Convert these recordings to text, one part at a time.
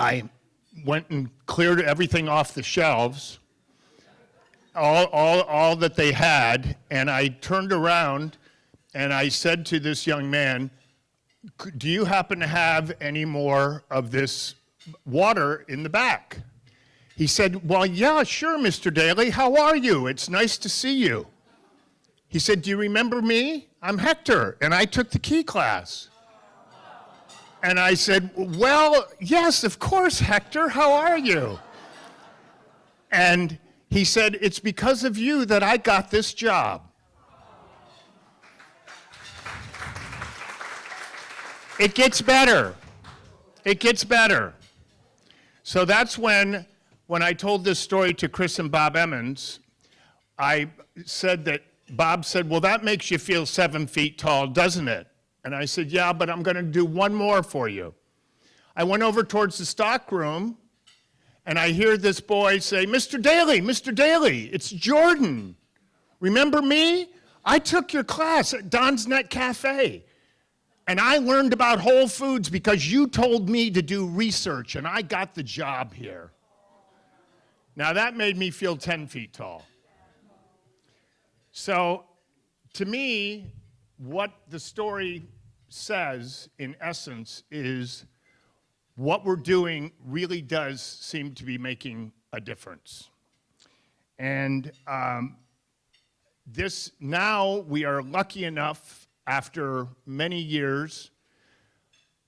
I went and cleared everything off the shelves, all that they had, and I turned around and I said to this young man, do you happen to have any more of this water in the back? He said, well, yeah, sure, Mr. Daly. How are you? It's nice to see you. He said, do you remember me? I'm Hector, and I took the key class. And I said, well, yes, of course, Hector. How are you? And he said, it's because of you that I got this job. It gets better. It gets better. So that's when I told this story to Chris and Bob Emmons, I said that, Bob said, well, that makes you feel 7 feet tall, doesn't it? And I said, yeah, but I'm going to do one more for you. I went over towards the stock room, and I hear this boy say, Mr. Daly, it's Jordan. Remember me? I took your class at Don's Net Cafe. And I learned about Whole Foods because you told me to do research, and I got the job here. Now, that made me feel 10 feet tall. So, to me, what the story says, in essence, is what we're doing really does seem to be making a difference. And now we are lucky enough, after many years,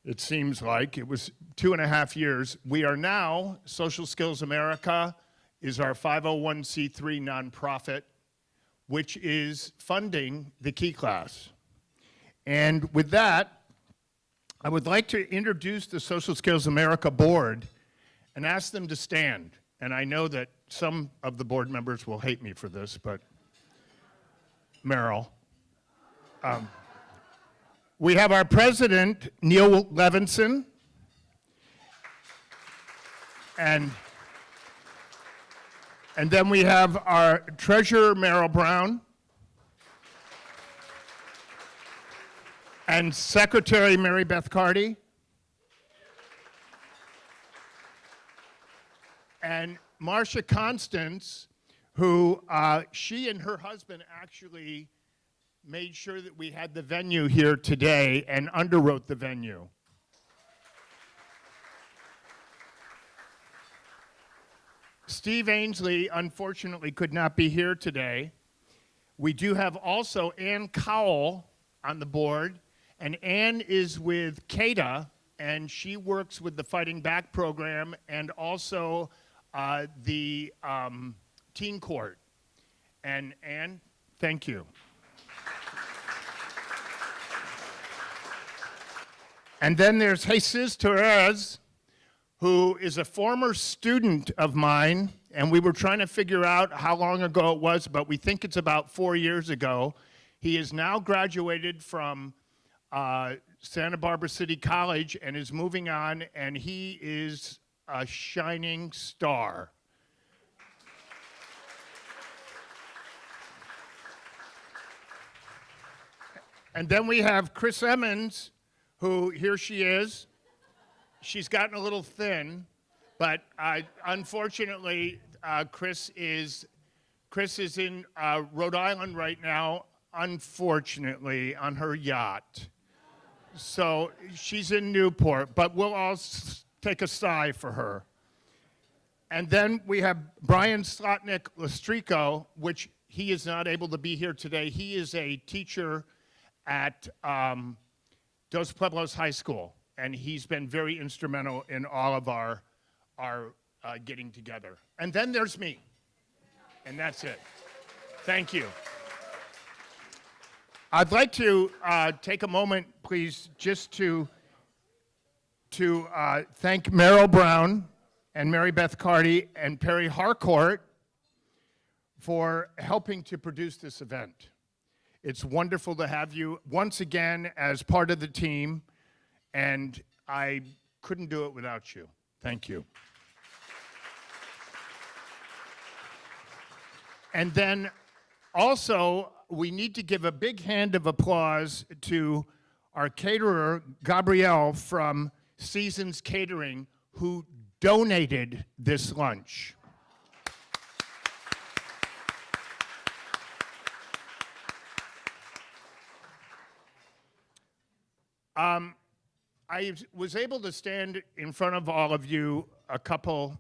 it seems like, it was 2.5 years, we are now, Social Skills America is our 501c3 nonprofit, which is funding the Key Class. And with that, I would like to introduce the Social Skills America board and ask them to stand. And I know that some of the board members will hate me for this, but Meryl. We have our president, Neil Levinson, and then we have our treasurer, Meryl Brown, and secretary, Mary Beth Carty, and Marcia Constance, who she and her husband actually made sure that we had the venue here today and underwrote the venue. Steve Ainsley, unfortunately, could not be here today. We do have also Ann Cowell on the board, and Ann is with CADA, and she works with the Fighting Back program and also the Teen Court. And Ann, thank you. And then there's Jesus Torres, who is a former student of mine, and we were trying to figure out how long ago it was, but we think it's about 4 years ago. He is now graduated from Santa Barbara City College and is moving on, and he is a shining star. And then we have Chris Emmons, who, here she is. She's gotten a little thin, but unfortunately, Chris is in Rhode Island right now, unfortunately, on her yacht. So she's in Newport, but we'll all take a sigh for her. And then we have Brian Slotnick Lestrico, which he is not able to be here today. He is a teacher at Dos Pueblos High School, and he's been very instrumental in all of our getting together. And then there's me, and that's it. Thank you. I'd like to take a moment, please, just to thank Meryl Brown and Mary Beth Carty and Perry Harcourt for helping to produce this event. It's wonderful to have you once again as part of the team, and I couldn't do it without you. Thank you. And then also, we need to give a big hand of applause to our caterer, Gabrielle from Seasons Catering, who donated this lunch. I was able to stand in front of all of you a couple,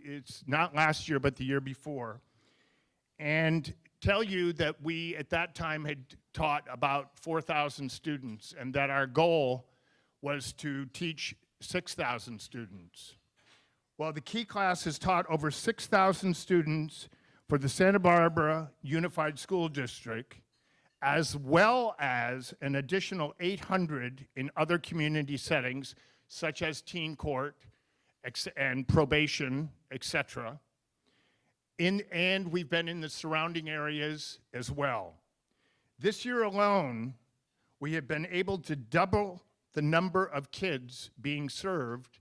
it's not last year, but the year before, and tell you that we, at that time, had taught about 4,000 students, and that our goal was to teach 6,000 students. Well, the Key class has taught over 6,000 students for the Santa Barbara Unified School District, as well as an additional 800 in other community settings, such as teen court and probation, etc. And we've been in the surrounding areas as well. This year alone, we have been able to double the number of kids being served.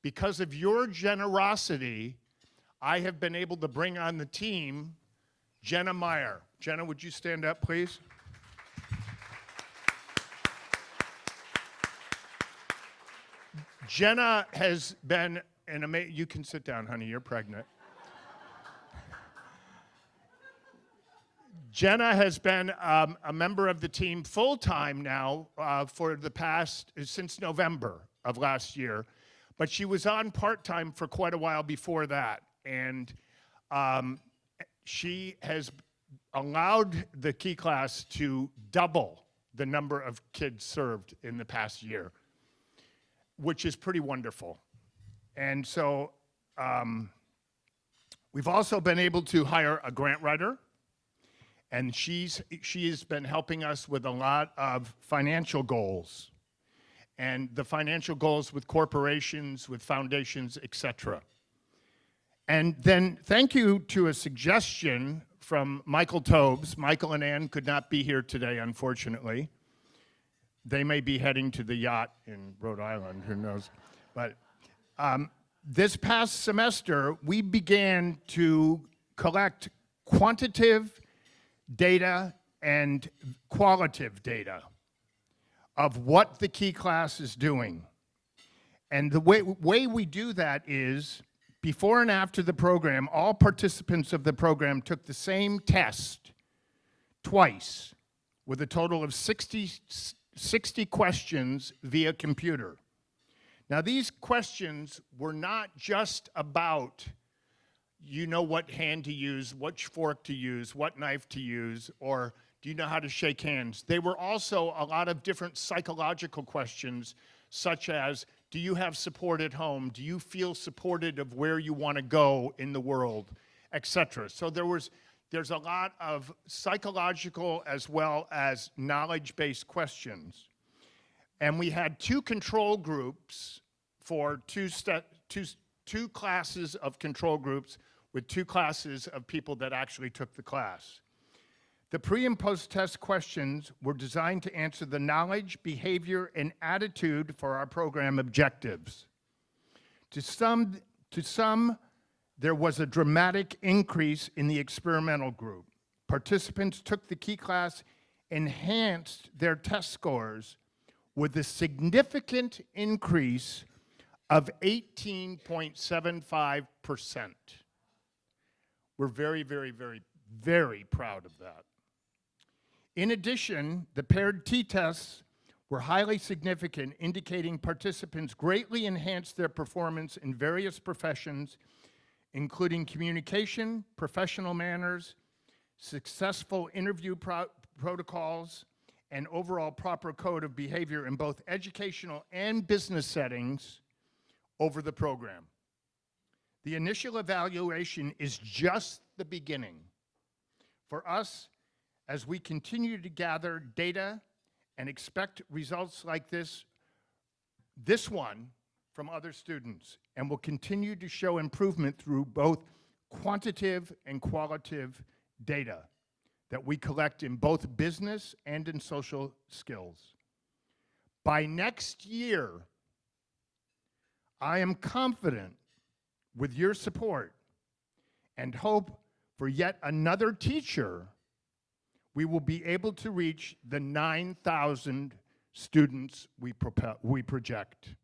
Because of your generosity, I have been able to bring on the team Jenna Meyer. Jenna, would you stand up, please? Jenna has been an amazing, you can sit down, honey, you're pregnant. Jenna has been a member of the team full-time now for the past, since November of last year, but she was on part-time for quite a while before that, and she has allowed the Key class to double the number of kids served in the past year, which is pretty wonderful. And so we've also been able to hire a grant writer, and she has been helping us with a lot of financial goals, and the financial goals with corporations, with foundations, etc. And then thank you to a suggestion from Michael Tobes. Michael and Ann could not be here today, unfortunately. They may be heading to the yacht in Rhode Island, who knows. But this past semester, we began to collect quantitative data and qualitative data of what the Key class is doing. And the way we do that is, before and after the program, all participants of the program took the same test twice with a total of 60 questions via computer. Now, these questions were not just about, you know what hand to use, which fork to use, what knife to use, or do you know how to shake hands? They were also a lot of different psychological questions, such as, do you have support at home? Do you feel supported of where you want to go in the world, etc. So there's a lot of psychological as well as knowledge-based questions. And we had two control groups for two classes of control groups with two classes of people that actually took the class. The pre and post test questions were designed to answer the knowledge, behavior, and attitude for our program objectives. To some, there was a dramatic increase in the experimental group. Participants took the Key class, enhanced their test scores with a significant increase of 18.75%. We're very, very, very, very proud of that. In addition, the paired t-tests were highly significant, indicating participants greatly enhanced their performance in various professions, including communication, professional manners, successful interview protocols, and overall proper code of behavior in both educational and business settings over the program. The initial evaluation is just the beginning. For us, as we continue to gather data and expect results like this one from other students, and will continue to show improvement through both quantitative and qualitative data that we collect in both business and in social skills. By next year, I am confident with your support and hope for yet another teacher, we will be able to reach the 9,000 students we project.